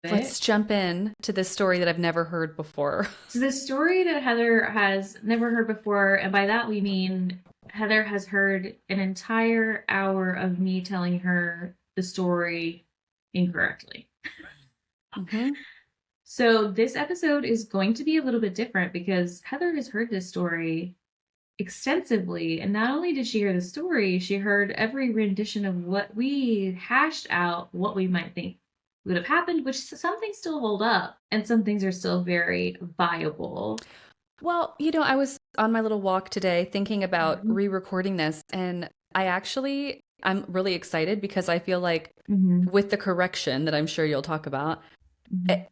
Let's jump in to this story that I've never heard before. So the story that Heather has never heard before, and by that we mean Heather has heard an entire hour of me telling her the story incorrectly. hmm So this episode is going to be a little bit different because Heather has heard this story extensively, and not only did she hear the story, she heard every rendition of what we hashed out, what we might think would have happened, which some things still hold up, and some things are still very viable. Well, I was on my little walk today thinking about Mhm. re-recording this, and I'm really excited because I feel like Mhm. with the correction that I'm sure you'll talk about, Mhm.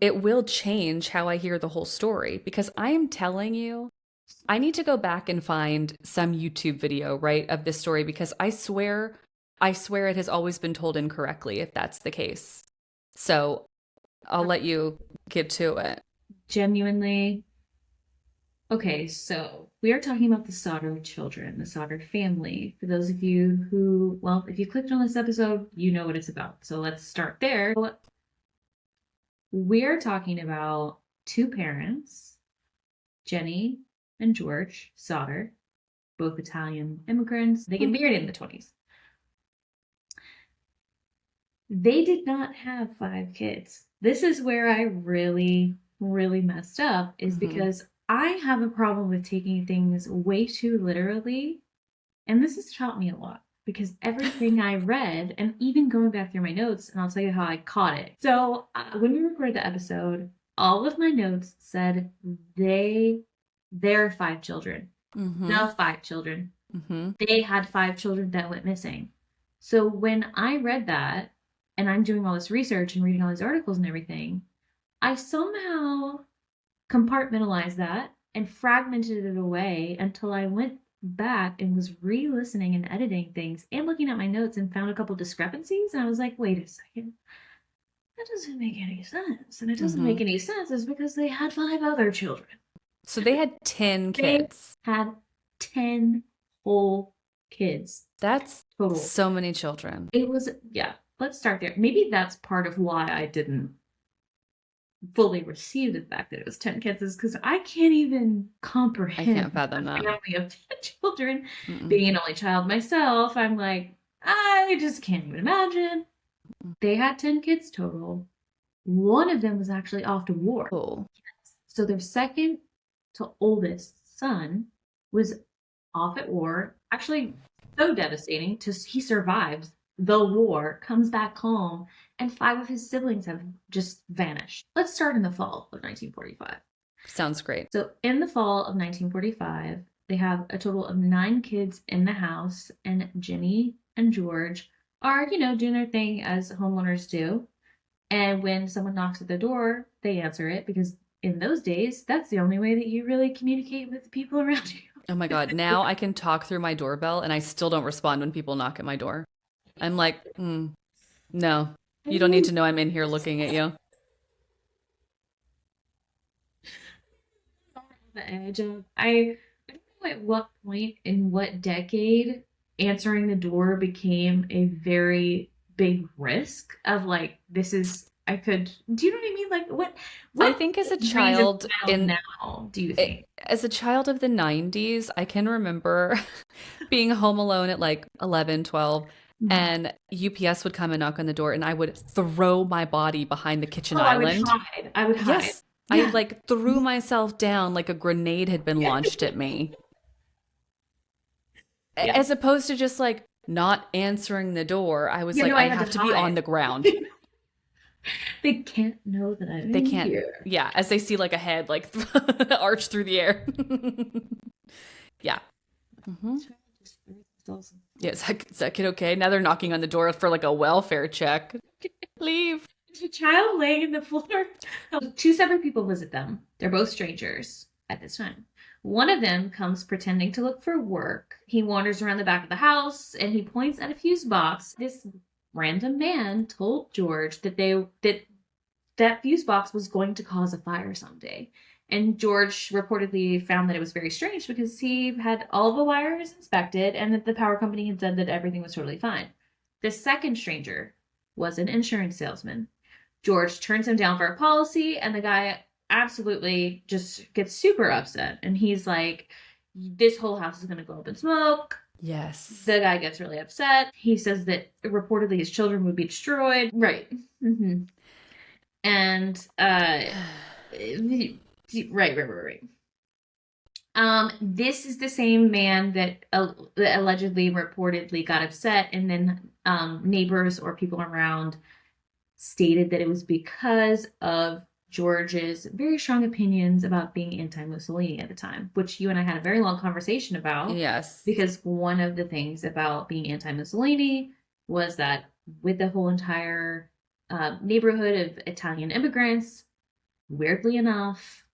it will change how I hear the whole story because I am telling you, I need to go back and find some YouTube video, right, of this story because I swear it has always been told incorrectly if that's the case. So I'll let you get to it. Genuinely. Okay, so we are talking about the Sodder children, the Sodder family. For those of you who, well, if you clicked on this episode, you know what it's about. So let's start there. We're talking about two parents, Jenny and George Sodder, both Italian immigrants. They get married in the 20s. They did not have five kids. This is where I really, really messed up, is hmm because I have a problem with taking things way too literally. And this has taught me a lot because everything I read, and even going back through my notes, and I'll tell you how I caught it. So when we recorded the episode, all of my notes said they, their five children, hmm the five children. hmm They had five children that went missing. So when I read that, and I'm doing all this research and reading all these articles and everything, I somehow compartmentalized that and fragmented it away until I went back and was re-listening and editing things and looking at my notes and found a couple discrepancies. And I was like, wait a second, that doesn't make any sense. And it doesn't hmm make any sense is because they had five other children. So they had 10 They kids. had 10 whole kids That's total. so many children. It was, yeah, let's start there. Maybe that's part of why I didn't fully receive the fact that it was 10 kids, is because I can't even I can't comprehend a fathom that. family of 10 children. Mm-mm. Being an only child myself, I'm like, I just can't even imagine. They had 10 kids total. One of them was actually off to war. Oh. So their second to oldest son was off at war. Actually, so devastating to he survives the war, comes back home, and five of his siblings have just vanished. Let's start in the fall of 1945. Sounds great. So in the fall of 1945, they have a total of nine kids in the house, and Jenny and George are, doing their thing as homeowners do. And when someone knocks at the door, they answer it because in those days, that's the only way that you really communicate with the people around Oh my God. you. Now I can talk through my doorbell and I still don't respond when people knock at my door. I'm like, no, I you don't need to mean, know I'm in here looking at you. the edge of I don't know at what point in what decade answering the door became a very big risk of like this is I could do you know what I mean? Like I what think as a breeds a child child now, do you think? as a child of the 90s, I can remember being home alone at like 11, 12, and UPS would come and knock on the door and I would throw my body behind the kitchen Oh, I would island. hide. I would hide. Yes, I Yeah. like threw myself down like a grenade had been launched at me, Yeah. as opposed to just like not answering the door. I was You like, know, I I had to have to be on hide. the ground. They can't know that I'm They in can't, here. yeah, as they see like a head like arch through the air. Yeah. hmm Yeah, is that kid okay? Now they're knocking on the door for like a welfare check. Leave. There's a child laying in the floor. Two separate people visit them. They're both strangers at this time. One of them comes pretending to look for work. He wanders around the back of the house and he points at a fuse box. This random man told George that fuse box was going to cause a fire someday. And George reportedly found that it was very strange because he had all the wires inspected and that the power company had said that everything was totally fine. The second stranger was an insurance salesman George turns him down for a policy, and the guy absolutely just gets super upset. And he's like, this whole house is going to go up in smoke. Yes. The guy gets really upset. He says that reportedly his children would be destroyed. Right. Mm-hmm. And, right. This is the same man that allegedly reportedly got upset, and then neighbors or people around stated that it was because of George's very strong opinions about being anti-Mussolini at the time, which you and I had a very long conversation about. Yes. Because one of the things about being anti-Mussolini was that with the whole entire neighborhood of Italian immigrants, weirdly enough,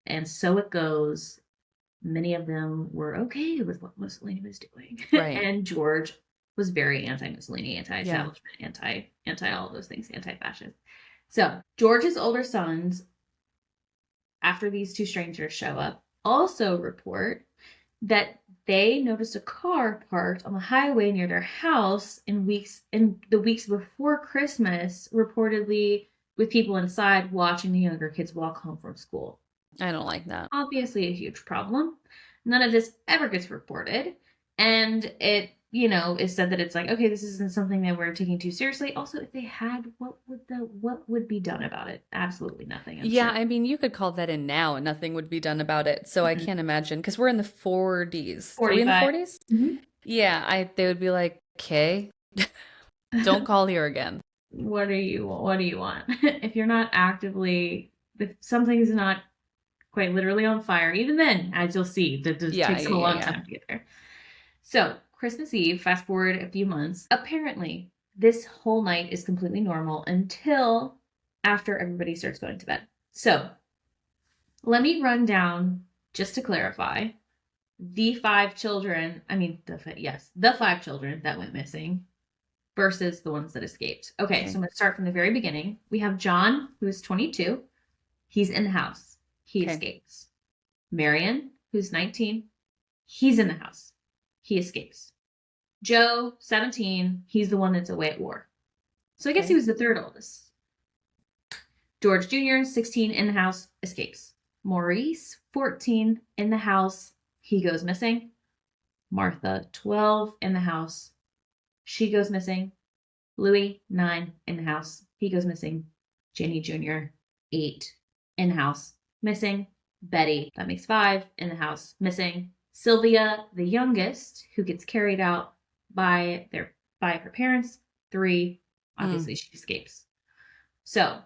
and so it goes, many of them were okay with what Mussolini was doing. Right. And George was very anti-Mussolini, anti-establishment, Yeah. anti all of those things, anti-fascist. So George's older sons, after these two strangers show up, also report that they noticed a car parked on the highway near their house in the weeks before Christmas, reportedly with people inside watching the younger kids walk home from school. I don't like that. Obviously a huge problem. None of this ever gets reported. And it, you know, is said that it's like, okay, this isn't something that we're taking too seriously. Also, if they had, what would be done about it? Absolutely nothing, I'm Yeah, sure. I mean, you could call that in now and nothing would be done about it. So I can't imagine because we're in the 40s. Are we in the 45. 40s? Mhm. Yeah, they would be like, okay, don't call here again. What do you want? If you're not actively, if something's not quite literally on fire, even then, as you'll see, that just Yeah, takes yeah, them a yeah, long yeah. time to get there. So, Christmas Eve, fast forward a few months, apparently this whole night is completely normal until after everybody starts going to bed. So, let me run down, just to clarify, the five children, the five children that went missing versus the ones that escaped. Okay, so I'm going to start from the very beginning. We have John, who is 22. He's in the house. He Okay. escapes. Marion, who's 19. He's in the house. He escapes. Joe, 17. He's the one that's away at war. So I guess he was the third oldest. George Jr., 16, in the house, escapes. Maurice, 14, in the house. He goes missing. Martha, 12, in the house. She goes missing. Louis, 9, in the house. He goes missing. Jenny Jr., 8, in the house. Missing. Betty, that makes 5, in the house. Missing. Sylvia, the youngest, who gets carried out by her parents. 3, obviously she escapes. So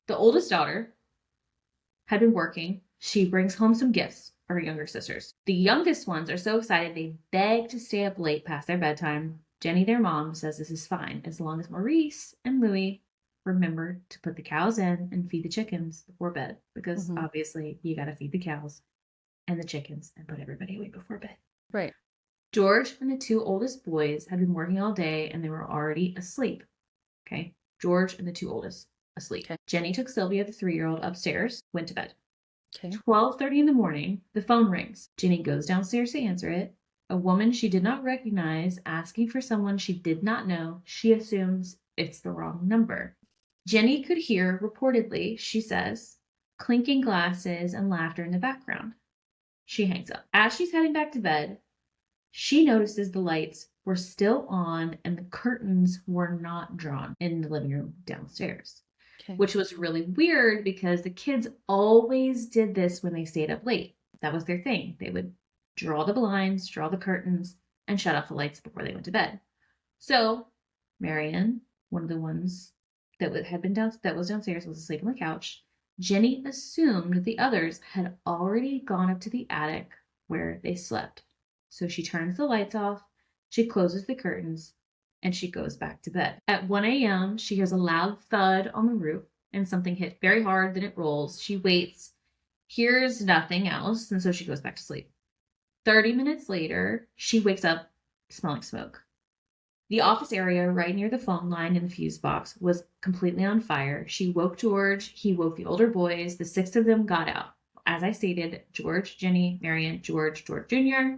the oldest daughter had been working. She brings home some gifts for her younger sisters. The youngest ones are so excited they beg to stay up late past their bedtime. Jenny, their mom, says this is fine as long as Maurice and Louis remember to put the cows in and feed the chickens before bed, because obviously you got to feed the cows and the chickens and put everybody away before bed. Right. George and the two oldest boys had been working all day and they were already asleep. Okay. George and the two oldest asleep. Okay. Jenny took Sylvia, the 3-year-old, upstairs, went to bed. Okay. 12:30 in the morning, the phone rings. Jenny goes downstairs to answer it. A woman she did not recognize asking for someone she did not know. She assumes it's the wrong number. Jenny could hear, reportedly, she says, clinking glasses and laughter in the background. She hangs up. As she's heading back to bed, she notices the lights were still on and the curtains were not drawn in the living room downstairs. Okay. Which was really weird because the kids always did this when they stayed up late. That was their thing. They would draw the blinds, draw the curtains, and shut off the lights before they went to bed. So Marion, one of the ones that was downstairs, was asleep on the couch. Jenny assumed the others had already gone up to the attic where they slept. So she turns the lights off, she closes the curtains, and she goes back to bed. At 1 a.m., she hears a loud thud on the roof and something hit very hard, then it rolls. She waits, hears nothing else, and so she goes back to sleep. 30 minutes later, she wakes up smelling smoke. The office area right near the phone line and the fuse box was completely on fire. She woke George, he woke the older boys, the 6 of them got out. As I stated, George, Jenny, Marion, George Jr.,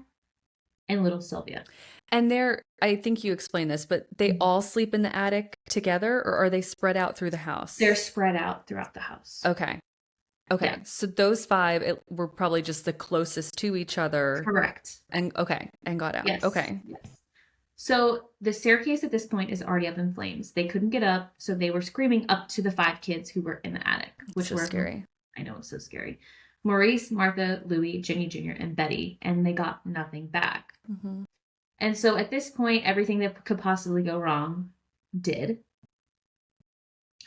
and little Sylvia. And they're I think you explained this, but they all sleep in the attic together, or are they spread out through the They're house? spread out throughout the house. Okay. Yeah, Okay. So those five were probably just the closest to each other. correct. And okay. And got out. Yes, Okay. yes. So the staircase at this point is already up in flames. They couldn't get up, so they were screaming up to the five kids who were in the attic, It's which so were, scary. I know, it's so scary. Maurice, Martha, Louis, Jenny Jr., and Betty, and they got nothing back. Hmm. And so at this point, everything that could possibly go wrong did.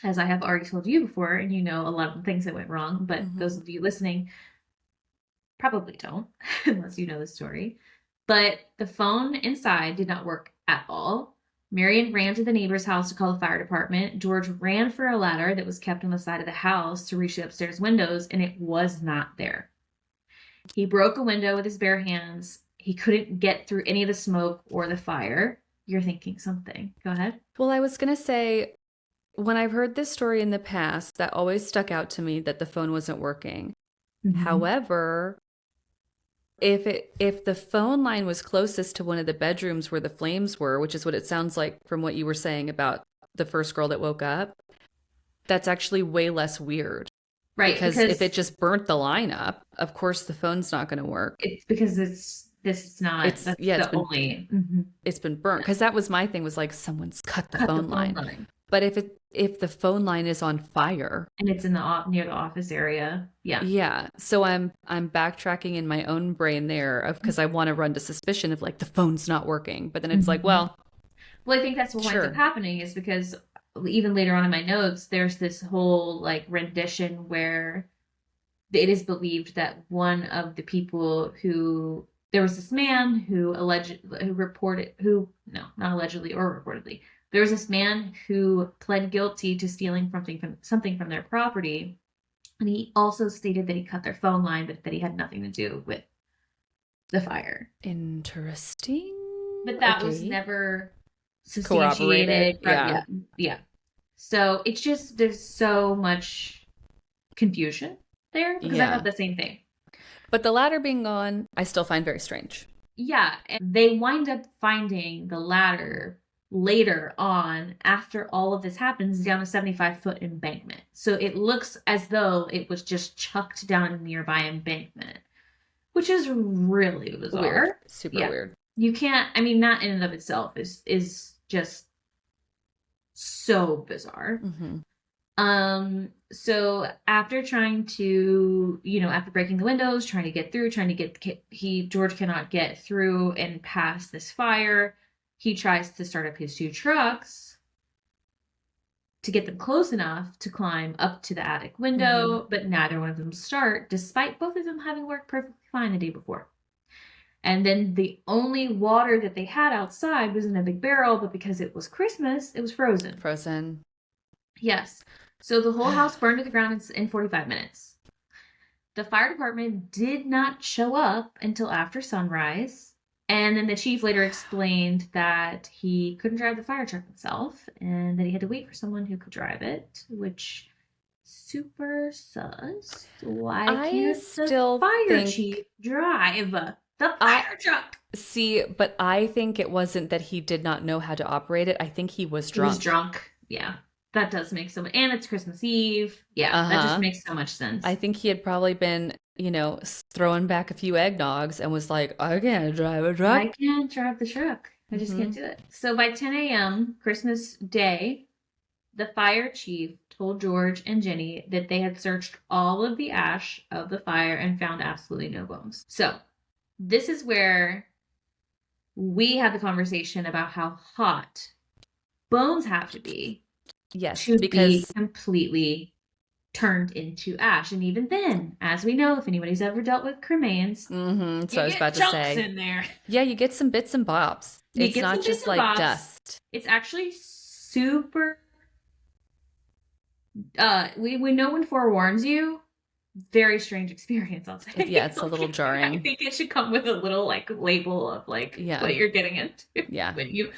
As I have already told you before, and you know a lot of the things that went wrong, but Hmm. those of you listening probably don't, unless you know the story. But the phone inside did not work at all. Marion ran to the neighbor's house to call the fire department. George ran for a ladder that was kept on the side of the house to reach the upstairs windows, and it was not there. He broke a window with his bare hands. He couldn't get through any of the smoke or the fire. You're thinking something. Go ahead. Well, I was going to say, when I've heard this story in the past, that always stuck out to me that the phone wasn't working. Mm-hmm. However, if the phone line was closest to one of the bedrooms where the flames were, which is what it sounds like from what you were saying about the first girl that woke up, that's actually way less weird. Right, Because if it because just burnt the line up, of course the phone's not going to work. it's because it's this is not It's that's yeah, the only it's been burnt. Because that was my thing, was like someone's cut the cut the phone phone line. line. But if the phone line is on fire, And it's in the near the office area. Yeah. yeah. So I'm backtracking in my own brain there of because I want to run to suspicion of like the phone's not working. But then it's like, Mhm. well, Well, I think that's what winds up sure. happening is because even later on in my notes, there's this whole like rendition where it is believed that one of the people who there was this man who reported who no not allegedly or reportedly there was this man who pled guilty to stealing something from their property, and he also stated that he cut their phone line, but that he had nothing to do with the fire. Interesting. But that was Okay. never Corroborated. substantiated. Right? Yeah. Yeah, yeah. So it's just there's so much confusion there because I thought Yeah. the same thing. But the ladder being gone, I still find very strange. Yeah, and they wind up finding the ladder later on after all of this happens down a 75-foot embankment. So it looks as though it was just chucked down a nearby embankment, which is really Weird. bizarre. Super Yeah. weird. You can't, I mean, that in and of itself is just so bizarre. Hmm. So after trying to, after breaking the windows, trying to get through, George cannot get through and pass this fire. He tries to start up his two trucks to get them close enough to climb up to the attic Hmm. window, but neither one of them start, despite both of them having worked perfectly fine the day before. And then the only water that they had outside was in a big barrel, but because it was Christmas, it was frozen. Frozen. Yes. So the whole house burned to the ground in 45 minutes. The fire department did not show up until after sunrise. And then the chief later explained that he couldn't drive the fire truck himself and that he had to wait for someone who could drive it, which super sus. Why I can't the still fire chief think drive the I fire truck? see, but I think it wasn't that he did not know how to operate it. I think he was He was drunk. drunk. Yeah. That does make so much, and it's Christmas Eve. Yeah, that just Uh-huh. makes so much I sense. think he had probably been, throwing back a few eggnogs and was like, I can't drive a I truck. can't drive the truck. I just can't Hmm. do it. So by 10 a.m., Christmas Day, the fire chief told George and Jenny that they had searched all of the ash of the fire and found absolutely no bones. So this is where we have the conversation about how hot bones have to be Yes, to be because completely turned into ash. And even then, as we know, if anybody's ever dealt with cremains, so you I was get about to chunks say, in there. yeah, you get some bits and bobs. You It's get not some bits just and like bobs. dust. It's actually super. We no one forewarns you. Very strange experience, I'll Yeah, say. it's a little Like, I jarring. think it should come with a little like label of like Yeah. what you're getting into Yeah. when you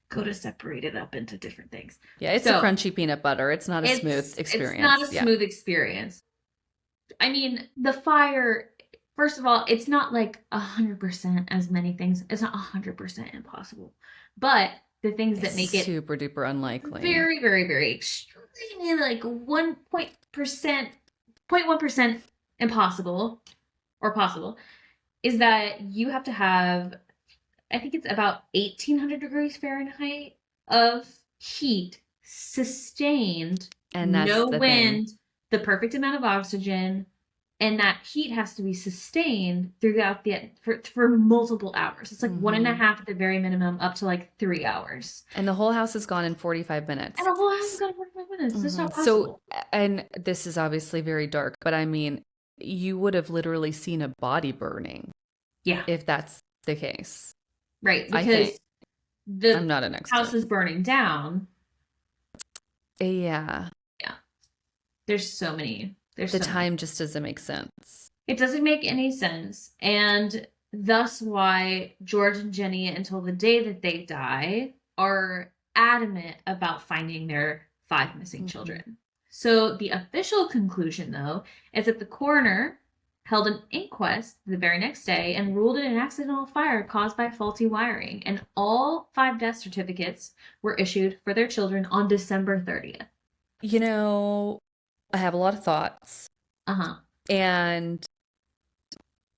go to separate it up into different things. Yeah, it's a So crunchy peanut butter. It's not a smooth it's not a experience. Yeah. smooth experience. I mean, the fire. First of all, it's not like 100% as many things. It's not 100% impossible, But the things It's that make it super duper unlikely. very, very, very extremely like 0.1% impossible or possible is that you have to have, I think it's about 1800 degrees Fahrenheit of heat sustained, And that's no the thing. wind, the perfect amount of oxygen, and that heat has to be sustained throughout for multiple hours. It's like one and a Hmm. half at the very minimum, up to like 3 hours. And the whole house is gone in 45 And minutes. the whole house is gonna 45 minutes. This is not So, possible. and this is obviously very dark, but I mean, you would have literally seen a body burning Yeah, if that's the case. right. I think. Because I'm the not an house expert. is burning down. Yeah. Yeah, there's so many. There's The so many. time just doesn't make sense. It doesn't make any sense. And thus why George and Jenny, until the day that they die, are adamant about finding their 5 missing Hmm. children. So the official conclusion, though, is that the coroner held an inquest the very next day and ruled it an accidental fire caused by faulty wiring. And all 5 death certificates were issued for their children on December 30th. You know, I have a lot of thoughts, Uh huh. and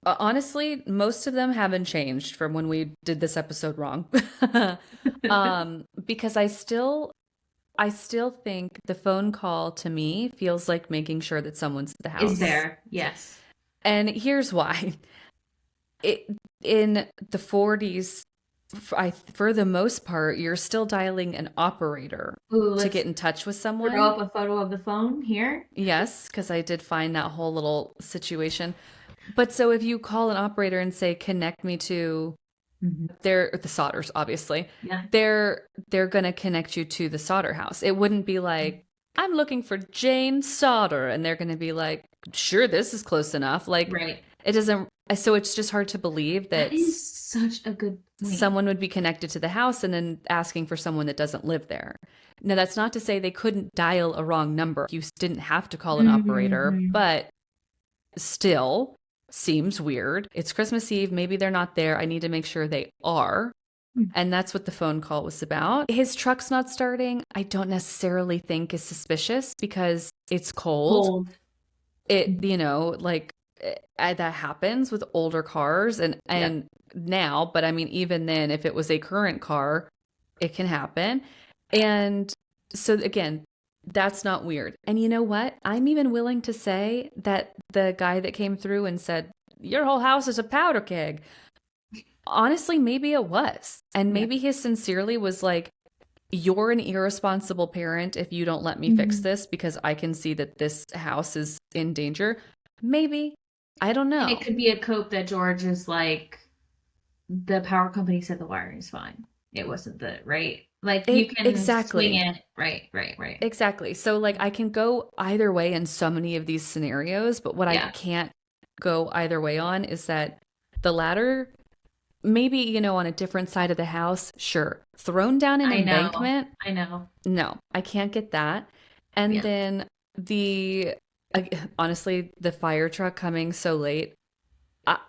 honestly, most of them haven't changed from when we did this episode wrong. Because I still think the phone call to me feels like making sure that someone's at the Is house. there? Yes. And here's why. It in the 40s, for the most part, you're still dialing an operator Ooh, to let's get in touch with throw someone. up a photo of the phone here. Yes, because I did find that whole little situation. But so if you call an operator and say, connect me to Hmm. the Sodders, obviously, Yeah. they're gonna connect you to the Sodder house. It wouldn't be like, I'm looking for Jane Sodder, and they're gonna be like, sure, this is close enough. Like Right. it doesn't, so it's just hard to believe That that is such a good point. someone would be connected to the house and then asking for someone that doesn't live there. Now, that's not to say they couldn't dial a wrong number. You didn't have to call an operator, Hmm. but still seems weird. It's Christmas Eve. Maybe they're not there. I need to make sure they are. And that's what the phone call was about. His truck's not starting, I don't necessarily think is suspicious because it's cold. Cold. Like that happens with older cars and Yeah. now, but I mean, even then, if it was a current car, it can happen. And so again, that's not weird. And you know what? I'm even willing to say that the guy that came through and said, your whole house is a powder keg. Honestly, maybe it was. And Yeah. maybe he sincerely was like, you're an irresponsible parent if you don't let me fix Hmm. this because I can see that this house is in danger. Maybe. I don't And it know. could be a cope that George is like, the power company said the wiring is fine. It wasn't the right. Like you can swing Exactly. it. Right. Right. Right. Exactly. So, like, I can go either way in so many of these scenarios, but what I Yeah. can't go either way on is that the latter, maybe, on a different side of the house, sure. Thrown down an I know. embankment, I know. no, I can't get that. And Yeah. then the, honestly, the fire truck coming so late, I,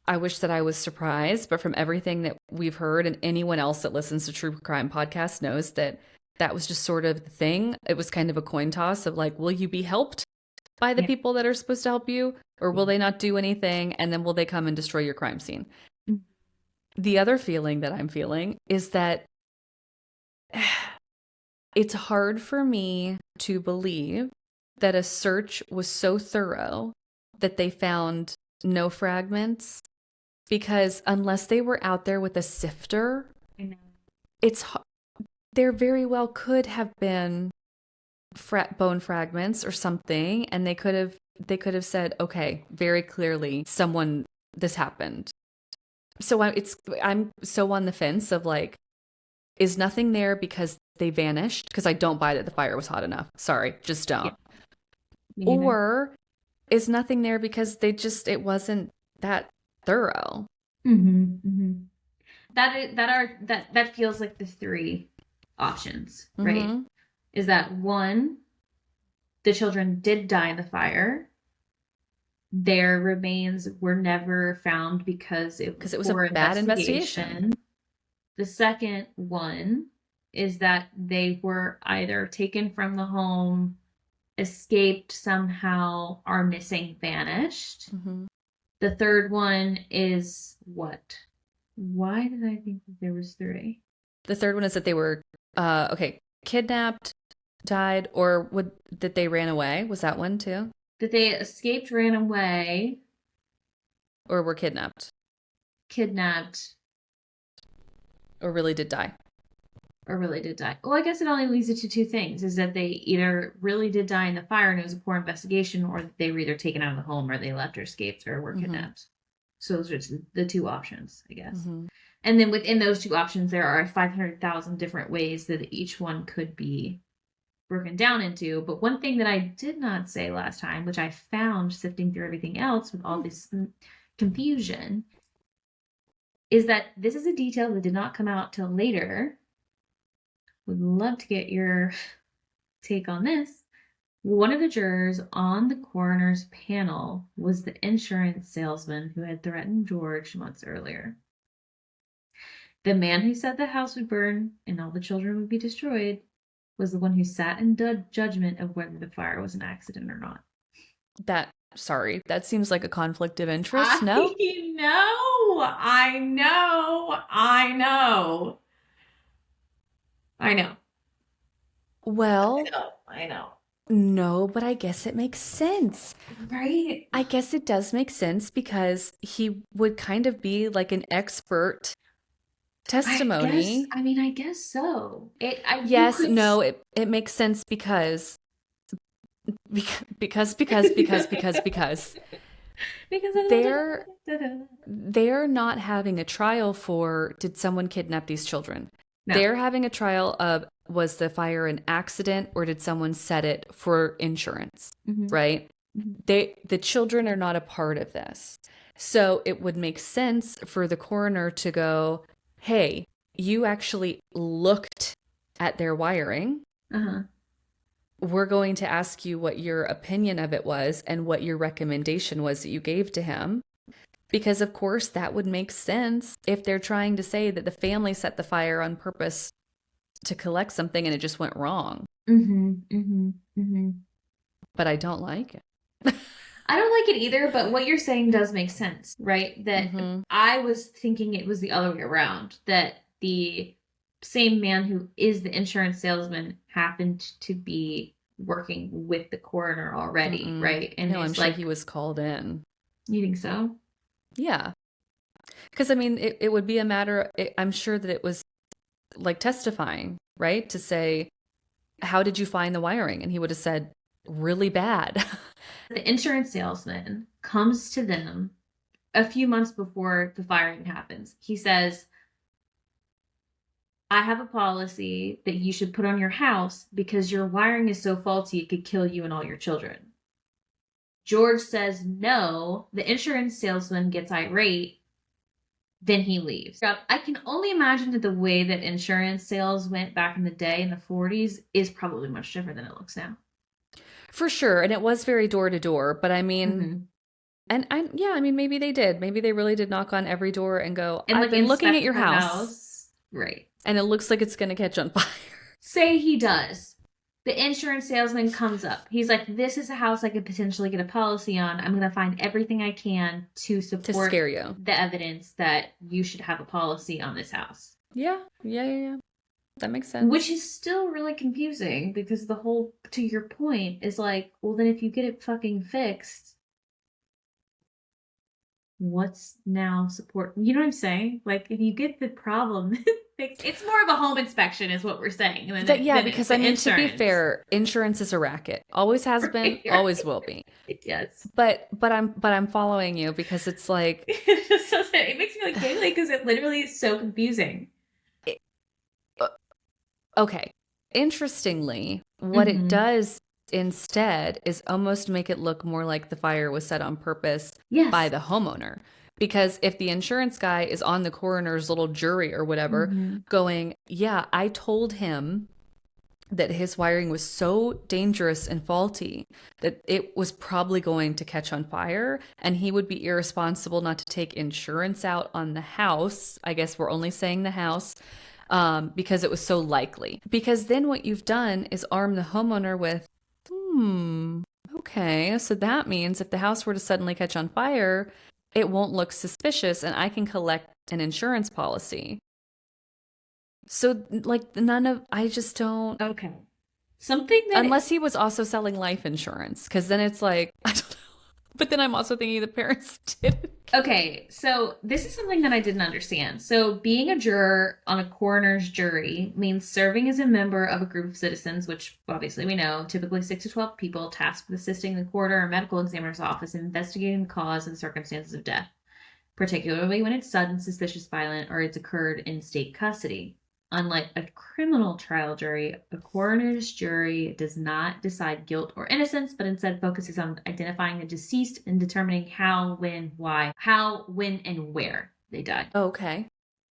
I wish that I was surprised, but from everything that we've heard, and anyone else that listens to true crime podcasts knows that that was just sort of the thing. It was kind of a coin toss of like, will you be helped by the Yeah. people that are supposed to help you, or will Yeah. they not do anything? And then will they come and destroy your crime scene? Mhm. The other feeling that I'm feeling is that it's hard for me to believe that a search was so thorough that they found no fragments because unless they were out there with a sifter, I know. it's there very well could have been bone fragments or something, and they could have said, okay, very clearly someone this happened. So I'm so on the fence of like, is nothing there because they vanished? Because I don't buy that the fire was hot enough. Sorry, just Yeah. don't. Me neither. Or is nothing there because it wasn't that thorough? Mm-hmm. Mm-hmm. That feels like the three options, right? Mm-hmm. Is that one, the children did die in the fire. Their remains were never found because it was Because it was a poor bad investigation. investigation. The second one is that they were either taken from the home, escaped somehow, are missing, vanished. Mm-hmm. The third one is what? Why did I think that there was three? The third one is that they were, okay, kidnapped, died, or that they ran away. Was that one too? That they escaped, ran away, Or were kidnapped, kidnapped, or really did die? or really did die. Well, I guess it only leads it to two things: is that they either really did die in the fire and it was a poor investigation, or that they were either taken out of the home, or they left, or escaped, or were Mm-hmm. kidnapped. So those are the two options, I guess. Mm-hmm. And then within those two options, there are 500,000 different ways that each one could be broken down into. But one thing that I did not say last time, which I found sifting through everything else with all this confusion, is that this is a detail that did not come out till later. Would love to get your take on this. One of the jurors on the coroner's panel was the insurance salesman who had threatened George months earlier. The man who said the house would burn and all the children would be destroyed was the one who sat in judgment of whether the fire was an accident or not. Sorry, that seems like a conflict of interest, I no? know, I know, I know. I know. Well, I know. no, but I guess it makes sense. Right? I guess it does make sense because he would kind of be like an expert testimony. I guess so. You Yes, could. no, it makes sense because Because they're they're not having a trial for did someone kidnap these children. no. They're having a trial of was the fire an accident or did someone set it for insurance, Mhm. right? Mhm. The children are not a part of this. So it would make sense for the coroner to go, "Hey, you actually looked at their wiring. Uh-huh. We're going to ask you what your opinion of it was and what your recommendation was that you gave to him." Because, of course, that would make sense if they're trying to say that the family set the fire on purpose to collect something and it just went wrong. But I don't like it. I don't like it either, but what you're saying does make sense, right? That I was thinking it was the other way around, that the same man who is the insurance salesman happened to be working with the coroner already, right? And no, I'm sure he was called in. You think so? Yeah. Because, I mean, it would be a matter, I'm sure that it was like testifying, right? To say, how did you find the wiring? And he would have said, really bad. The insurance salesman comes to them a few months before the firing happens. He says, I have a policy that you should put on your house because your wiring is so faulty it could kill you and all your children. George says no. The insurance salesman gets irate. Then he leaves. I can only imagine that the way that insurance sales went back in the day in the 40s is probably much different than it looks now. For sure. And it was very door to door. But I mean, yeah, I mean, maybe they did. Maybe they really did knock on every door and go, I've been looking at your house. Right. And it looks like it's going to catch on fire. Say he does. The insurance salesman comes up. He's like, this is a house I could potentially get a policy on. I'm going to find everything I can to support to scare you. The evidence that you should have a policy on this house. Yeah. That makes sense. Which is still really confusing because the whole, to your point, is like, well, then if you get it fucking fixed, what's now support? You know what I'm saying? Like, if you get the problem fixed, it's more of a home inspection, is what we're saying. Because I mean, to be fair, insurance is a racket. Always has been, always will be. Yes. But I'm following you because it's like it makes me like giggly because it literally is so confusing. Okay. Interestingly, what it does instead is almost make it look more like the fire was set on purpose by the homeowner. Because if the insurance guy is on the coroner's little jury or whatever going, yeah, I told him that his wiring was so dangerous and faulty that it was probably going to catch on fire, and he would be irresponsible not to take insurance out on the house. I guess we're only saying the house, because it was so likely. Because then what you've done is arm the homeowner with, okay, so that means if the house were to suddenly catch on fire, it won't look suspicious and I can collect an insurance policy. So, like, I just don't. Okay. Something that. Unless he was also selling life insurance, because then it's like, I don't know. But then I'm also thinking the parents did. Okay, so this is something that I didn't understand. So, being a juror on a coroner's jury means serving as a member of a group of citizens, which obviously we know, typically 6 to 12 people, tasked with assisting the coroner or medical examiner's office in investigating the cause and circumstances of death, particularly when it's sudden, suspicious, violent, or it's occurred in state custody. Unlike a criminal trial jury, a coroner's jury does not decide guilt or innocence, but instead focuses on identifying the deceased and determining how, when, why, and where they died. Okay.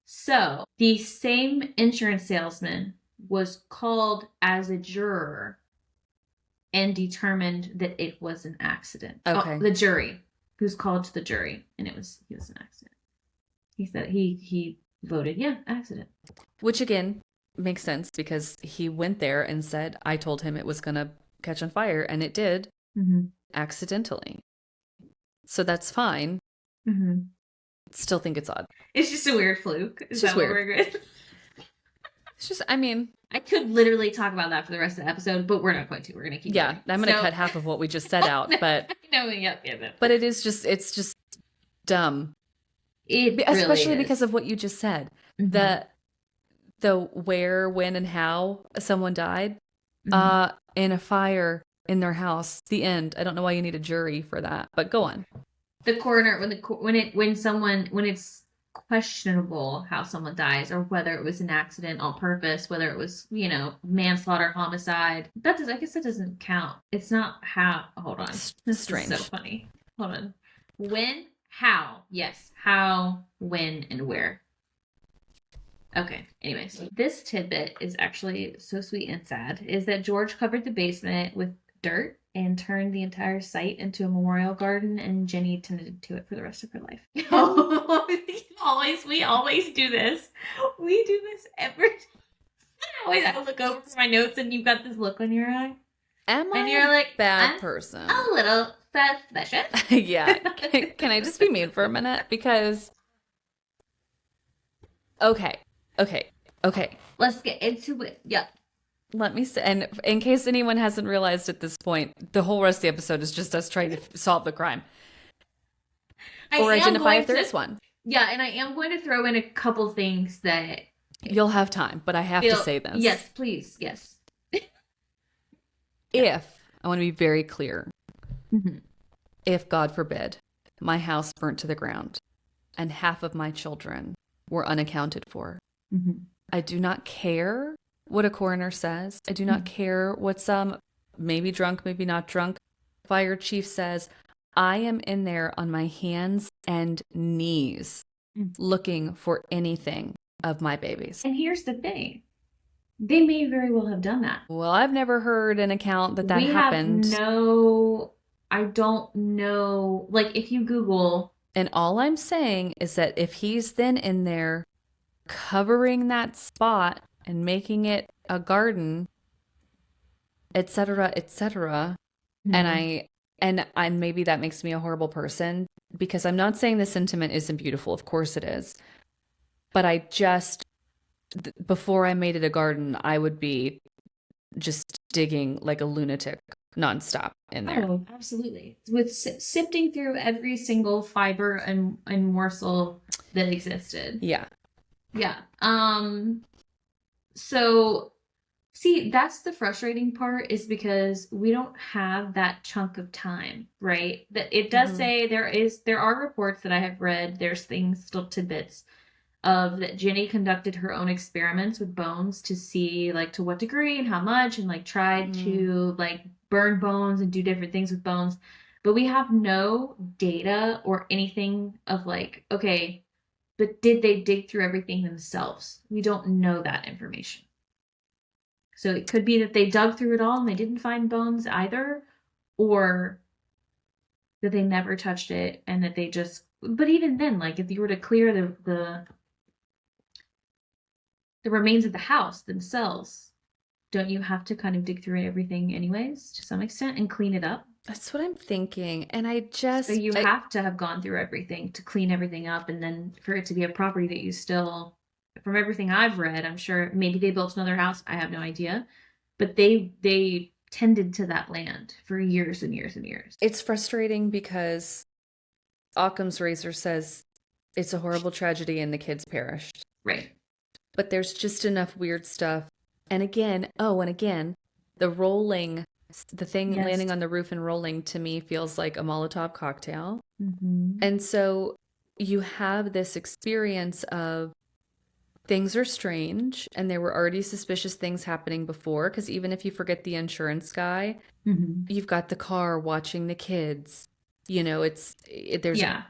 So the same insurance salesman was called as a juror and determined that it was an accident. Okay. The jury. He was called to the jury, and he was an accident. He said he voted, accident. Which again makes sense because he went there and said, I told him it was going to catch on fire, and it did accidentally. So that's fine. Still think it's odd. It's just a weird fluke. It's just weird. It's just, I mean, I could literally talk about that for the rest of the episode, but we're not going to. We're going to keep going. I'm going to cut half of what we just said out, but but it's just dumb. Especially because of what you just said. The where, when, and how someone died in a fire in their house. The end. I don't know why you need a jury for that, but go on. The coroner, when it's questionable how someone dies, or whether it was an accident on purpose, whether it was manslaughter, homicide. I guess that doesn't count. It's not how. Hold on. This strange. is so funny. Hold on. When, how? Yes. How, when, and where. Okay, anyways, this tidbit is actually so sweet and sad, is that George covered the basement with dirt and turned the entire site into a memorial garden, and Jenny tended to it for the rest of her life. We always do this. We do this every time. I look over for my notes and you've got this look on your eye. And you're like, bad person. A little suspicious. Yeah. Can I just be mean for a minute? Because, okay. Let's get into it. Yeah. Let me say, and in case anyone hasn't realized at this point, the whole rest of the episode is just us trying to solve the crime. Or identify if there is one. Yeah, and I am going to throw in a couple things that... You'll have time, but I have to say this. Yes, please, yes. If, I want to be very clear, if, God forbid, my house burnt to the ground and half of my children were unaccounted for, I do not care what a coroner says. I do not care what some, maybe drunk, maybe not drunk, fire chief says. I am in there on my hands and knees looking for anything of my babies. And here's the thing. They may very well have done that. Well, I've never heard an account that happened. I don't know. Like, if you Google... And all I'm saying is that if he's then in there covering that spot and making it a garden, etc., and maybe that makes me a horrible person, because I'm not saying the sentiment isn't beautiful. Of course it is. But I just, before I made it a garden, I would be just digging like a lunatic nonstop in there. Oh, absolutely. With sifting through every single fiber and morsel that existed. Yeah. Yeah. So, see, that's the frustrating part, is because we don't have that chunk of time, right? That it does say there are reports that I have read. There's things, still tidbits of that Jenny conducted her own experiments with bones to see like to what degree and how much, and like tried to like burn bones and do different things with bones. But we have no data or anything of like, okay, but did they dig through everything themselves? We don't know that information. So it could be that they dug through it all and they didn't find bones either, or that they never touched it and that they just. But even then, like if you were to clear the remains of the house themselves, don't you have to kind of dig through everything anyways to some extent and clean it up? That's what I'm thinking. And So you have to have gone through everything to clean everything up, and then for it to be a property that you still, from everything I've read, I'm sure maybe they built another house. I have no idea, but they tended to that land for years and years and years. It's frustrating because Occam's razor says it's a horrible tragedy and the kids perished. Right. But there's just enough weird stuff. And again, the rolling, the thing Yes. landing on the roof and rolling to me feels like a Molotov cocktail. Mm-hmm. And so you have this experience of things are strange and there were already suspicious things happening before, because even if you forget the insurance guy, Mm-hmm. you've got the car watching the kids. You know, there's Yeah.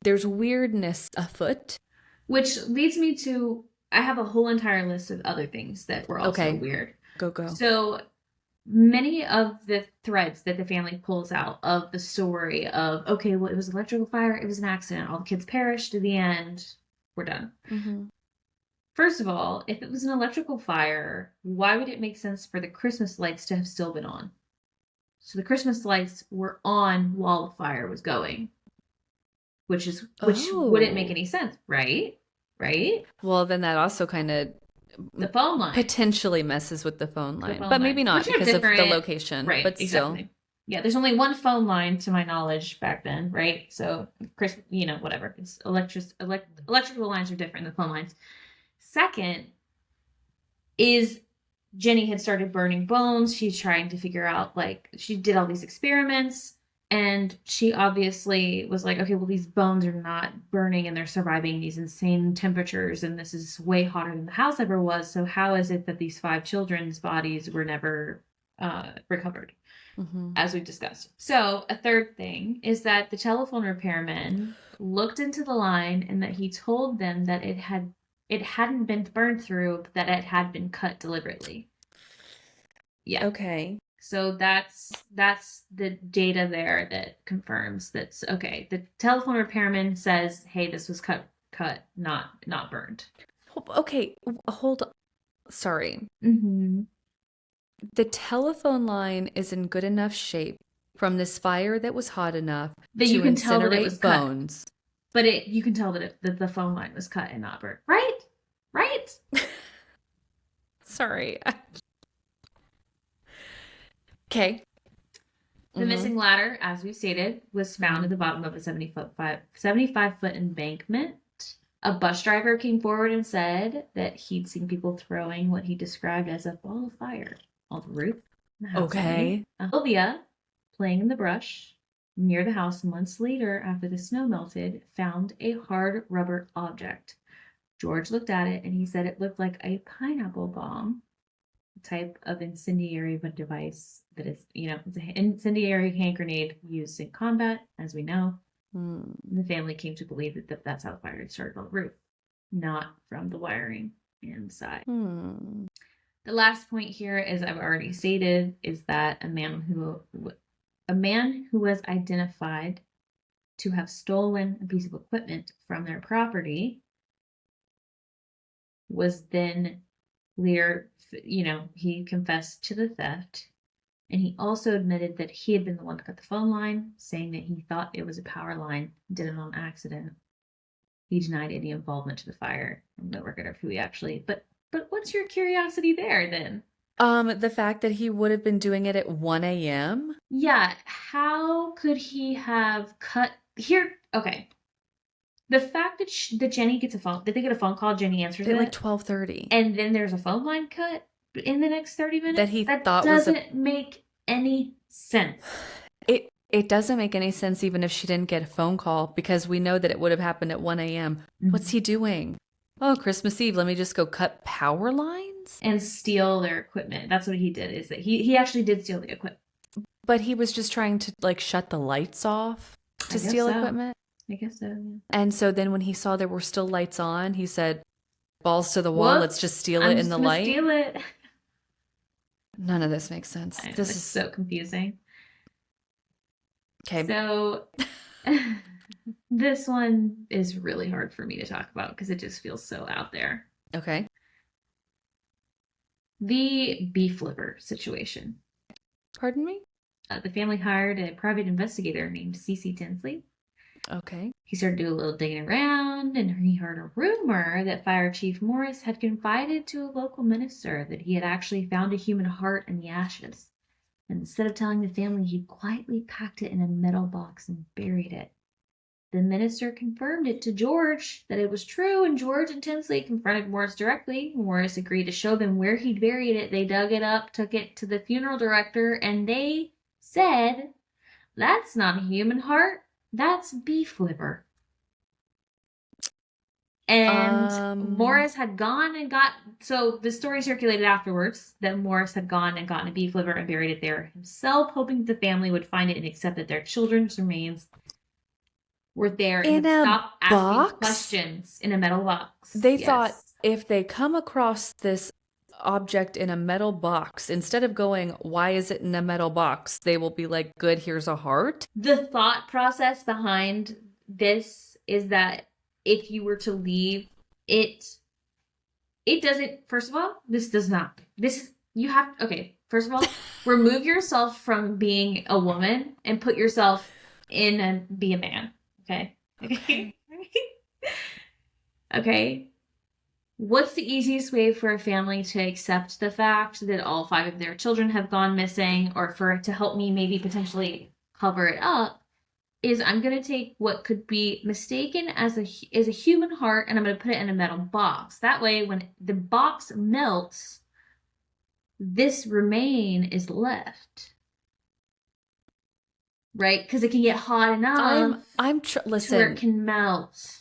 there's weirdness afoot. Which leads me to, I have a whole entire list of other things that were also Okay. weird. Go. So many of the threads that the family pulls out of the story of, okay, well, it was an electrical fire, it was an accident, all the kids perished, to the end, we're done. Mm-hmm. First of all, if it was an electrical fire, why would it make sense for the Christmas lights to have still been on? So the Christmas lights were on while the fire was going, which wouldn't make any sense, right? Right? Well, then that also kind of The phone line potentially messes with the phone line, phone but maybe lines, not which are because of the different. location. Right, But still, exactly. Yeah, there's only one phone line to my knowledge back then, right? So, Chris, whatever. It's electrical lines are different than phone lines. Second is Jenny had started burning bones. She's trying to figure out, like, she did all these experiments, and she obviously was like, okay, well, these bones are not burning and they're surviving these insane temperatures, and this is way hotter than the house ever was. So, how is it that these 5 children's bodies were never recovered? mm-hmm. As we've discussed. So, a third thing is that the telephone repairman looked into the line and that he told them that it hadn't been burned through, but that it had been cut deliberately. Yeah. Okay. So that's the data there that confirms that's okay. The telephone repairman says, "Hey, this was cut, not burned." Okay, hold on. Sorry. Mm-hmm. The telephone line is in good enough shape from this fire that was hot enough that to you can tell that it incinerate was bones. Cut. But you can tell that the phone line was cut and not burned. Right? Right? Sorry. Okay. The missing ladder, as we stated, was found at the bottom of a 75-foot embankment. A bus driver came forward and said that he'd seen people throwing what he described as a ball of fire on the roof. The house. Okay. Sylvia, playing in the brush near the house months later after the snow melted, found a hard rubber object. George looked at it and he said it looked like a pineapple bomb, a type of incendiary device that is, it's an incendiary hand grenade used in combat, as we know. The family came to believe that that's how the fire had started on the roof, not from the wiring inside. The last point here, as I've already stated, is that a man who was identified to have stolen a piece of equipment from their property was then later, he confessed to the theft. And he also admitted that he had been the one to cut the phone line, saying that he thought it was a power line, did it on accident. He denied any involvement to the fire. No record of who he actually. But what's your curiosity there then? The fact that he would have been doing it at 1 a.m. Yeah, how could he have cut here? Okay, the fact that Jenny gets a phone, did they get a phone call? Jenny answers at it like 12:30, and then there's a phone line cut in the next 30 minutes that he thought doesn't make any sense. It doesn't make any sense even if she didn't get a phone call, because we know that it would have happened at 1 a.m. What's he doing? Oh, Christmas Eve, let me just go cut power lines and steal their equipment. That's what he did, is that he actually did steal the equipment. But he was just trying to like shut the lights off to steal equipment. I guess so, yeah. And so then when he saw there were still lights on, he said, balls to the wall, let's just steal it in the light. Steal it. None of this makes sense. I know, This it's is so confusing. okay. So this one is really hard for me to talk about because it just feels so out there. Okay. The beef liver situation. Pardon me? The family hired a private investigator named C.C. Tinsley. Okay. He started doing a little digging around and he heard a rumor that Fire Chief Morris had confided to a local minister that he had actually found a human heart in the ashes. And instead of telling the family, he quietly packed it in a metal box and buried it. The minister confirmed it to George that it was true, and George and Tinsley confronted Morris directly. Morris agreed to show them where he'd buried it. They dug it up, took it to the funeral director, and they said, "That's not a human heart, that's beef liver." And Morris had gone and so the story circulated afterwards that Morris had gone and gotten a beef liver and buried it there himself, hoping the family would find it and accept that their children's remains were there and in a stop asking box? questions in a metal box. They thought if they come across this object in a metal box, instead of going, why is it in a metal box? They will be like, good, here's a heart. The thought process behind this is that if you were to leave it doesn't, first of all, first of all, remove yourself from being a woman and put yourself in and be a man. Okay. Okay. What's the easiest way for a family to accept the fact that all 5 of their children have gone missing, or to help me maybe potentially cover it up, is I'm going to take what could be mistaken as a human heart and I'm going to put it in a metal box. That way, when the box melts, this remain is left. Right? Because it can get hot enough listen, to where it can melt.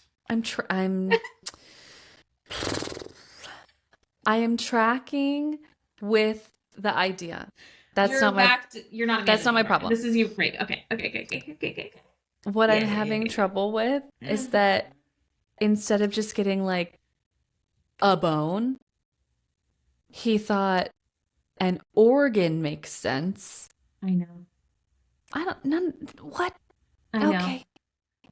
I am tracking with the idea. That's not my problem. This is you. Right. Okay. What I'm having trouble with is that instead of just getting like a bone, he thought an organ makes sense. I know. What? I know. Okay.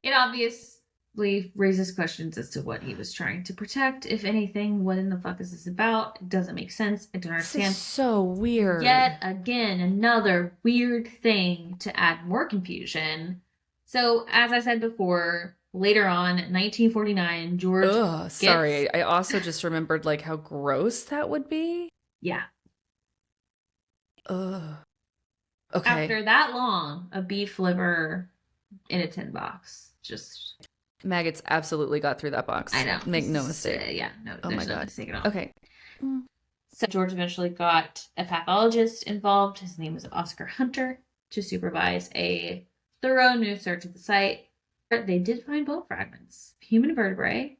It obviously raises questions as to what he was trying to protect. If anything, what in the fuck is this about? It doesn't make sense. I don't understand. This is so weird. Yet again, another weird thing to add more confusion. So, as I said before, later on, 1949, George. Sorry. I also just remembered like how gross that would be. Yeah. Ugh. Okay. After that long, a beef liver in a tin box. Just maggots absolutely got through that box. I know. Make no mistake. Oh my God. Mistake at all. Okay. So George eventually got a pathologist involved. His name was Oscar Hunter, to supervise a thorough new search of the site. They did find bone fragments, human vertebrae,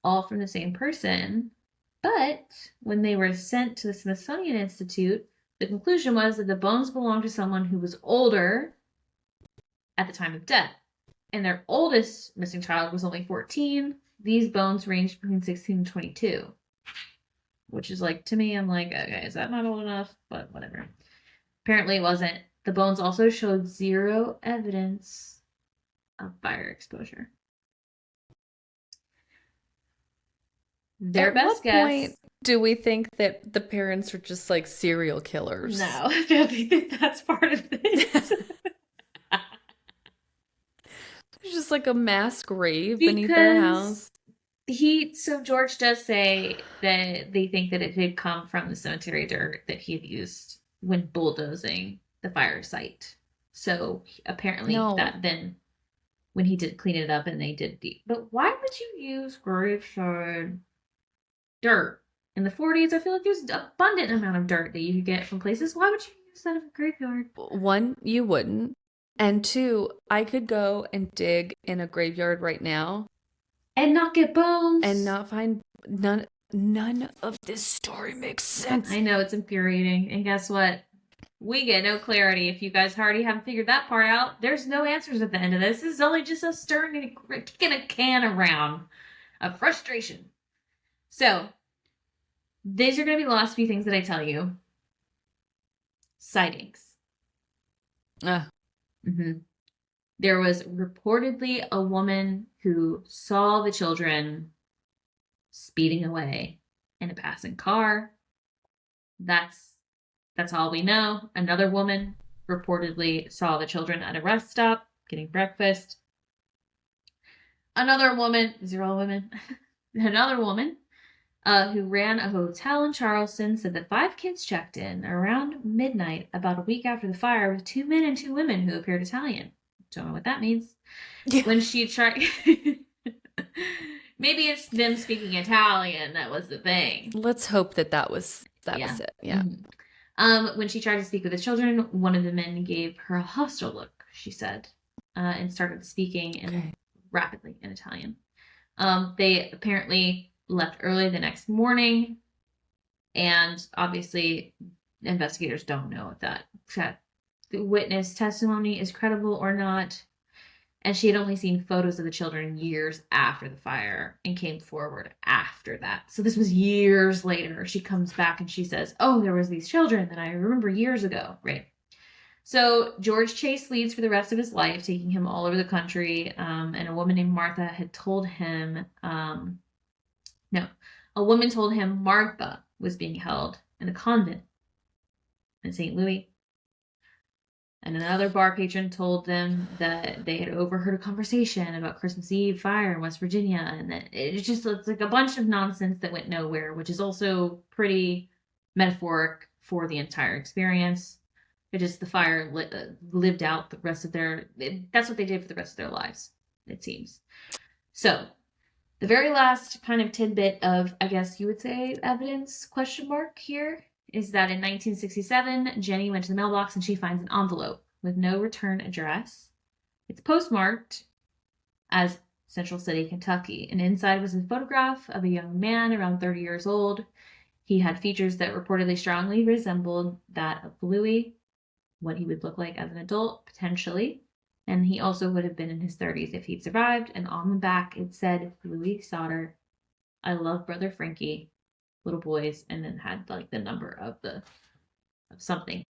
all from the same person. But when they were sent to the Smithsonian Institute, the conclusion was that the bones belonged to someone who was older at the time of death. And their oldest missing child was only 14. These bones ranged between 16 and 22. Which is like, to me, I'm like, okay, is that not old enough? But whatever. Apparently it wasn't. The bones also showed zero evidence of fire exposure. Their best guess. At what point do we think that the parents are just like serial killers? No, I don't think that's part of this. There's just like a mass grave beneath their house. So George does say that they think that it had come from the cemetery dirt that he had used when bulldozing the fire site. So apparently that then when he did clean it up and they did but why would you use graveside dirt? In the 40s, I feel like there's an abundant amount of dirt that you could get from places. Why would you use that in a graveyard? 1, you wouldn't. And 2, I could go and dig in a graveyard right now. And not get bones. And not find none of this story makes sense. I know, it's infuriating. And guess what? We get no clarity. If you guys already haven't figured that part out, there's no answers at the end of this. This is only just us stirring and kicking a can around of frustration. So, these are going to be the last few things that I tell you. sightings. Uh, Mm-hmm. There was reportedly a woman who saw the children speeding away in a passing car. That's all we know. Another woman reportedly saw the children at a rest stop getting breakfast. Another woman, these are all women. Another woman who ran a hotel in Charleston said that 5 kids checked in around midnight about a week after the fire with 2 men and 2 women who appeared Italian. Don't know what that means. yeah. When she tried, maybe it's them speaking Italian. That was the thing. Let's hope that was it. Yeah. When she tried to speak with the children, one of the men gave her a hostile look, she said, and started speaking rapidly in Italian. They apparently left early the next morning, and obviously investigators don't know if that witness testimony is credible or not. And she had only seen photos of the children years after the fire and came forward after that. So this was years later. She comes back and she says, oh, there was these children that I remember years ago. Right. So George chased leads for the rest of his life, taking him all over the country. And a woman named Martha had told him, a woman told him Martha was being held in a convent in St. Louis. And another bar patron told them that they had overheard a conversation about Christmas Eve fire in West Virginia, and that it's like a bunch of nonsense that went nowhere, which is also pretty metaphoric for the entire experience. It just the fire lived out the rest of that's what they did for the rest of their lives, it seems. So the very last kind of tidbit of, I guess you would say, evidence question mark here is that in 1967, Jenny went to the mailbox and she finds an envelope with no return address. It's postmarked as Central City, Kentucky, and inside was a photograph of a young man around 30 years old. He had features that reportedly strongly resembled that of Bluey, what he would look like as an adult, potentially. And he also would have been in his 30s if he'd survived. And on the back, it said, Louis Sodder, I love Brother Frankie, little boys, and then had like the number of something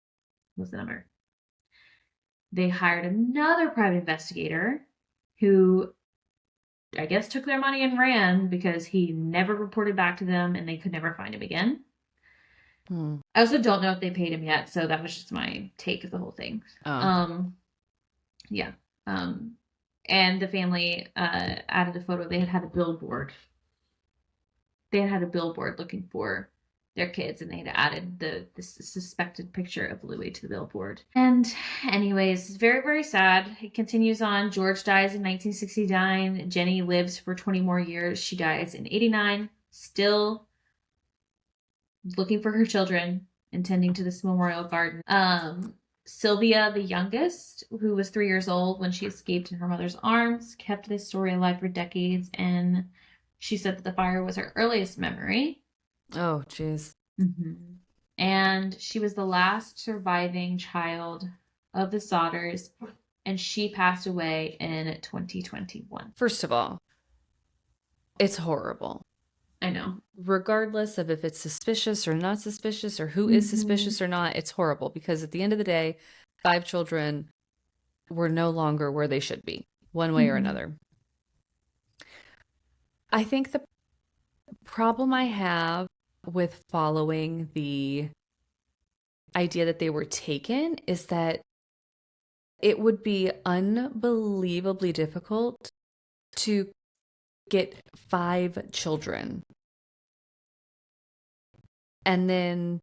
was the number. They hired another private investigator who I guess took their money and ran because he never reported back to them and they could never find him again. I also don't know if they paid him yet, so that was just my take of the whole thing. Yeah. And the family added a photo. They had a billboard. They had a billboard looking for their kids, and they had added the suspected picture of Louis to the billboard. And anyways, it's very, very sad. It continues on. George dies in 1969. Jenny lives for 20 more years. She dies in 89, still looking for her children and tending to this memorial garden. Sylvia, the youngest, who was 3 years old when she escaped in her mother's arms, kept this story alive for decades, and she said that the fire was her earliest memory. Oh, jeez. Mm-hmm. And she was the last surviving child of the Sodders, and she passed away in 2021. First of all, it's horrible. I know. Regardless of if it's suspicious or not suspicious or who is suspicious or not, it's horrible because at the end of the day, 5 children were no longer where they should be, one way or another. I think the problem I have with following the idea that they were taken is that it would be unbelievably difficult to get 5 children and then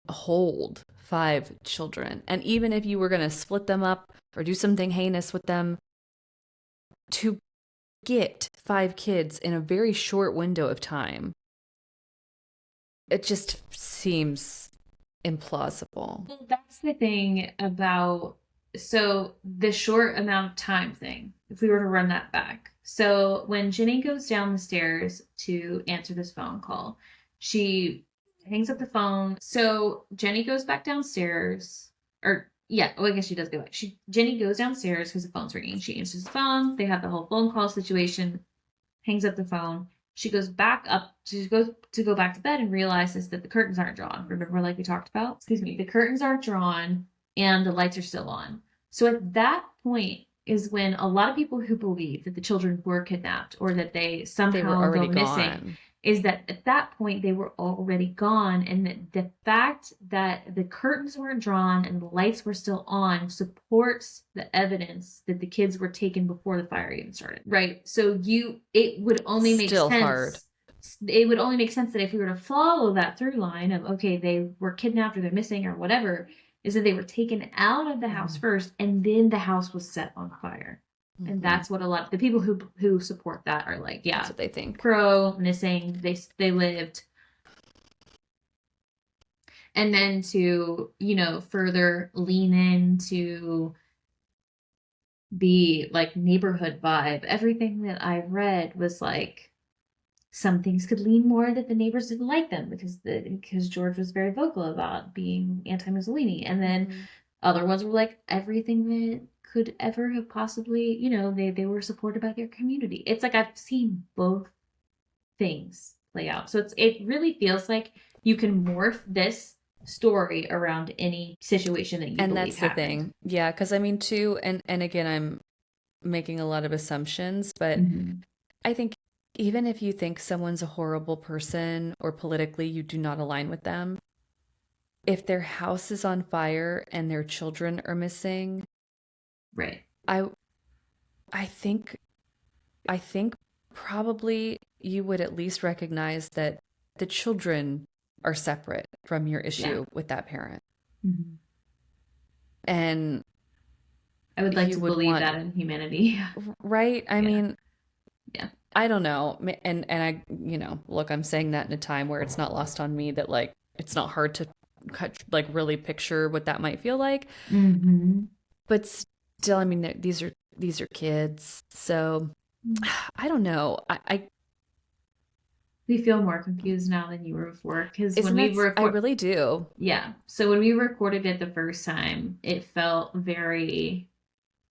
hold 5 children. And even if you were going to split them up or do something heinous with them, to get 5 kids in a very short window of time, it just seems implausible. Well, that's the thing about, so the short amount of time thing, if we were to run that back. So when Jenny goes down the stairs to answer this phone call, she hangs up the phone. So Jenny goes back downstairs, or yeah, well, I guess she does go back. Jenny goes downstairs because the phone's ringing. She answers the phone. They have the whole phone call situation, hangs up the phone. She goes back up. She goes to go back to bed and realizes that the curtains aren't drawn. Remember, like we talked about? Excuse me. The curtains aren't drawn and the lights are still on. So at that point is when a lot of people who believe that the children were kidnapped or that they They were somehow go already missing gone. is that at that point they were already gone, and that the fact that the curtains weren't drawn and the lights were still on supports the evidence that the kids were taken before the fire even started. Right. So it would only make Still hard. sense. It would only make sense that if we were to follow that through line of, okay, they were kidnapped or they're missing or whatever, is that they were taken out of the house first and then the house was set on fire. And that's what a lot of the people who support that are like, yeah, That's what they think. Crow missing, they lived. And then to, further lean into the like neighborhood vibe, everything that I read was like some things could lean more that the neighbors didn't like them because George was very vocal about being anti-Mussolini, and then other ones were like everything that could ever have possibly, they were supported by their community. It's like I've seen both things play out, so it really feels like you can morph this story around any situation that you And believe that's the happened. thing. Yeah, because I mean, too, and again, I'm making a lot of assumptions, but Mm-hmm. I think even if you think someone's a horrible person or politically you do not align with them, if their house is on fire and their children are missing, Right. I I think I think probably you would at least recognize that the children are separate from your Yeah. issue with that parent. Mm-hmm. And I would like you to would believe want, that in humanity. right? I Yeah. mean, Yeah. I don't know. And I, look, I'm saying that in a time where it's not lost on me that like it's not hard to like really picture what that might feel like. Mm-hmm. But still, I mean, these are kids. So I don't know. I We feel more confused now than you were before because when isn't we that I record, really do. yeah. So when we recorded it the first time, it felt very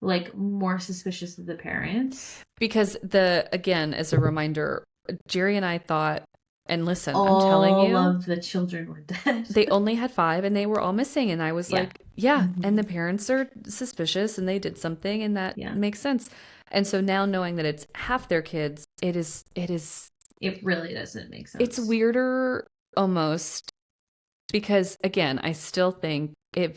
like more suspicious of the parents. Because again, as a reminder, Jerry and I thought, and listen, I'm telling All you, of the children were dead. they only had five and they were all missing. And I was Yeah. like, yeah, and Mm-hmm. the parents are suspicious and they did something and that Yeah. makes sense. And so now knowing that it's half their kids, It really doesn't make it's sense. weirder almost because again, I still think it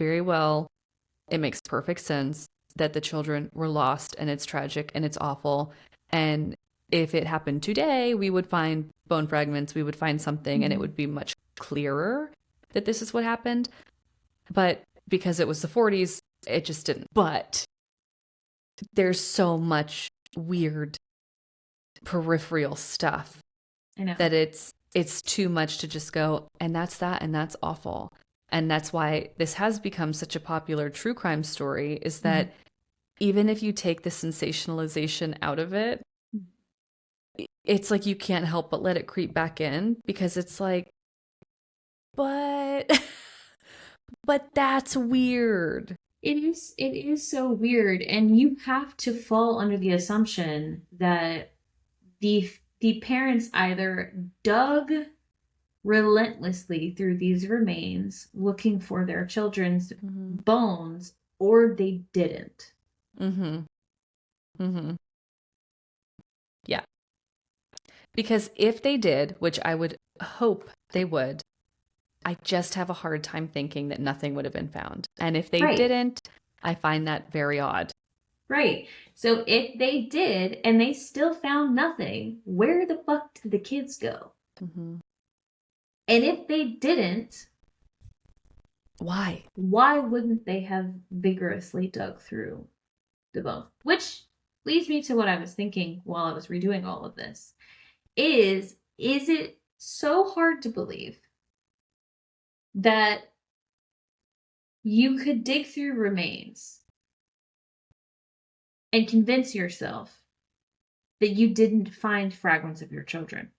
makes perfect sense that the children were lost and it's tragic and it's awful. And if it happened today, we would find bone fragments, we would find something, and it Mm-hmm. would be much clearer that this is what happened. But because it was the 40s, it just didn't. But there's so much weird peripheral stuff I know. that it's too much to just go and that's that and that's awful. And that's why this has become such a popular true crime story is Mm-hmm. that even if you take the sensationalization out of it, it's like you can't help but let it creep back in because it's like, but but that's weird. It is so weird, and you have to fall under the assumption that the parents either dug relentlessly through these remains looking for their children's Mm-hmm. bones, or they didn't. Mm-hmm. Mm-hmm. Yeah. Because if they did, which I would hope they would, I just have a hard time thinking that nothing would have been found. And if they Right. didn't, I find that very odd. Right. So if they did and they still found nothing, where the fuck did the kids go? Mm-hmm. And if they didn't, Why? why wouldn't they have vigorously dug through the bone? Which leads me to what I was thinking while I was redoing all of this. Is it so hard to believe that you could dig through remains and convince yourself that you didn't find fragments of your children?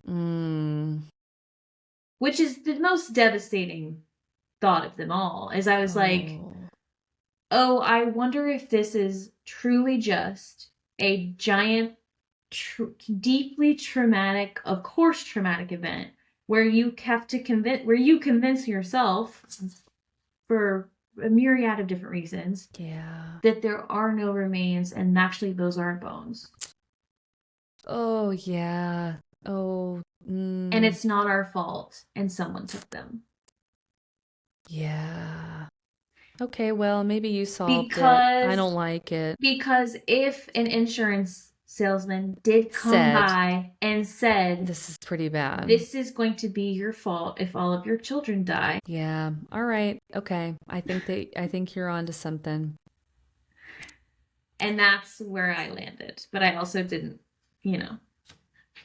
Mm. Which is the most devastating thought of them all. As I was like, Oh. oh, I wonder if this is truly just a giant deeply traumatic, of course, traumatic event where you have to convince yourself for a myriad of different reasons Yeah. that there are no remains and actually those aren't bones. Oh, yeah. Oh, And it's not our fault and someone took them. yeah. Okay, well, maybe you solved it. I Because don't like it. because if an insurance salesman did come Said, by and said, this is pretty bad. this is going to be your fault if all of your children die. Yeah. All right. Okay. I think you're on to something. And that's where I landed. But I also didn't, you know,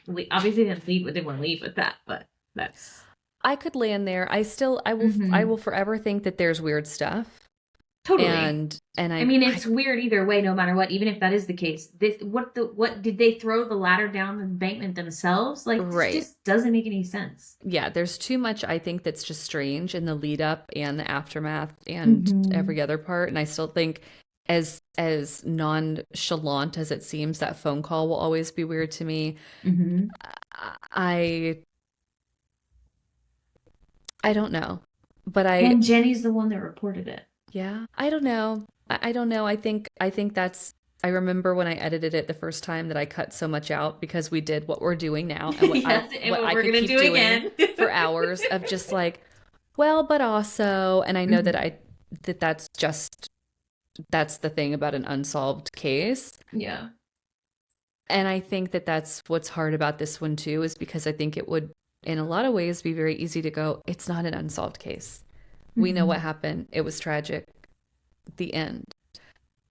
we obviously didn't want to leave with that, but that's I could land there. I will forever think that there's weird stuff. totally. And I mean, it's weird either way, no matter what. Even if that is the case, what did they throw the ladder down the embankment themselves? Like, this right. just doesn't make any sense. Yeah, there's too much I think that's just strange in the lead up and the aftermath and every other part. And I still think as nonchalant as it seems, that phone call will always be weird to me. I I don't know. But And Jenny's the one that reported it. yeah, I don't know. I don't know. I think that's I remember when I edited it the first time that I cut so much out because we did what we're doing now and Yes, and what what I we're could gonna keep do doing again. for hours of just like, well, but also, and I know that that's just that's the thing about an unsolved case. Yeah. And I think that that's what's hard about this one too, is because I think it would, in a lot of ways, be very easy to go, it's not an unsolved case. We know what happened. It was tragic. The end.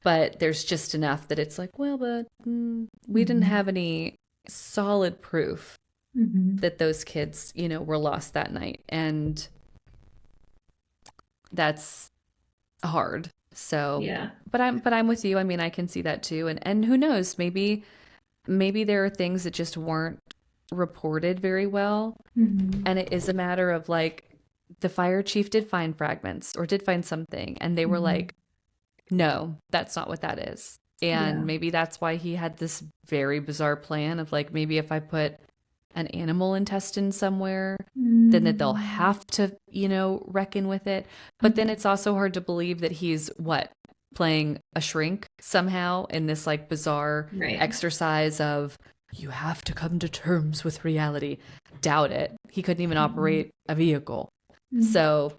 But there's just enough that it's like, well, but we didn't have any solid proof that those kids, were lost that night. And that's hard. So, Yeah. but I'm with you. I mean, I can see that too. And who knows, maybe there are things that just weren't reported very well. And it is a matter of like the fire chief did find fragments or did find something and they were like, no, that's not what that is. And maybe that's why he had this very bizarre plan of like, maybe if I put an animal intestine somewhere, then that they'll have to, reckon with it. But then it's also hard to believe that he's playing a shrink somehow in this like bizarre exercise of you have to come to terms with reality. Doubt it. He couldn't even operate a vehicle. So,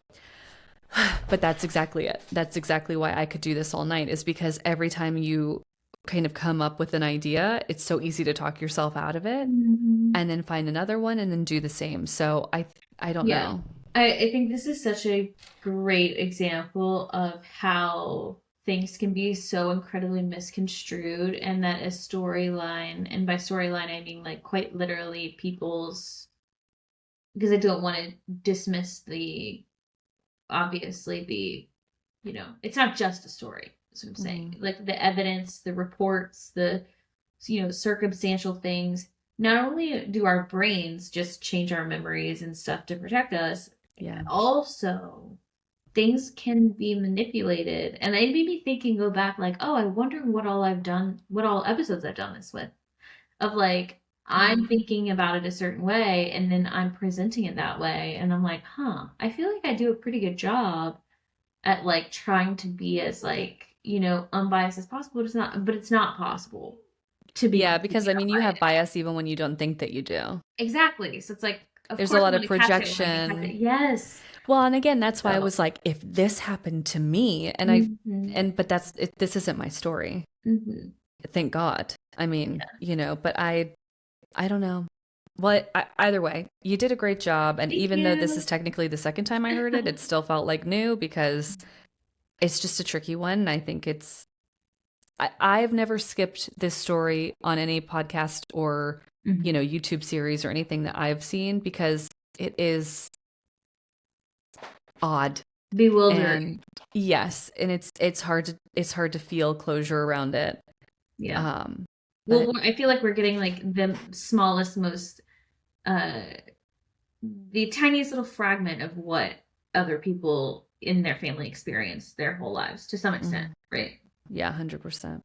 but that's exactly it. That's exactly why I could do this all night, is because every time you kind of come up with an idea, it's so easy to talk yourself out of it and then find another one and then do the same. So I don't know. I think this is such a great example of how things can be so incredibly misconstrued, and that a storyline, and by storyline I mean like quite literally people's, because I don't want to dismiss the, obviously the, it's not just a story. That's what I'm saying. Like the evidence, the reports, the, circumstantial things. Not only do our brains just change our memories and stuff to protect us, also things can be manipulated. And it made me thinking, go back, like, oh, I wonder what all episodes I've done this with. Of like, I'm thinking about it a certain way and then I'm presenting it that way. And I'm like, I feel like I do a pretty good job at like trying to be as like, unbiased as possible. But it's not possible to be. Yeah, because I mean, you have bias even when you don't think that you do. Exactly. So it's like, there's a lot of projection. Yes. Well, and again, that's why I was like, if this happened to me, and but this isn't my story. Thank God. I mean, but I don't know. Well, either way, you did a great job. And even though this is technically the second time I heard it, it still felt like new because it's just a tricky one. And I think I've never skipped this story on any podcast or, YouTube series or anything that I've seen because it is odd. Bewildering. And yes. And it's hard to feel closure around it. Yeah. Well, I feel like we're getting like the smallest, most, the tiniest little fragment of what other people in their family experience their whole lives to some extent, right? Yeah, 100%.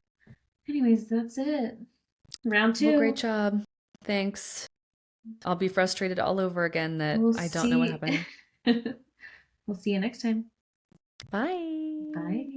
Anyways, that's it. Round Well, great two. job. Thanks. I'll be frustrated all over again that We'll I don't know what see. happened. We'll see you next time. Bye. Bye.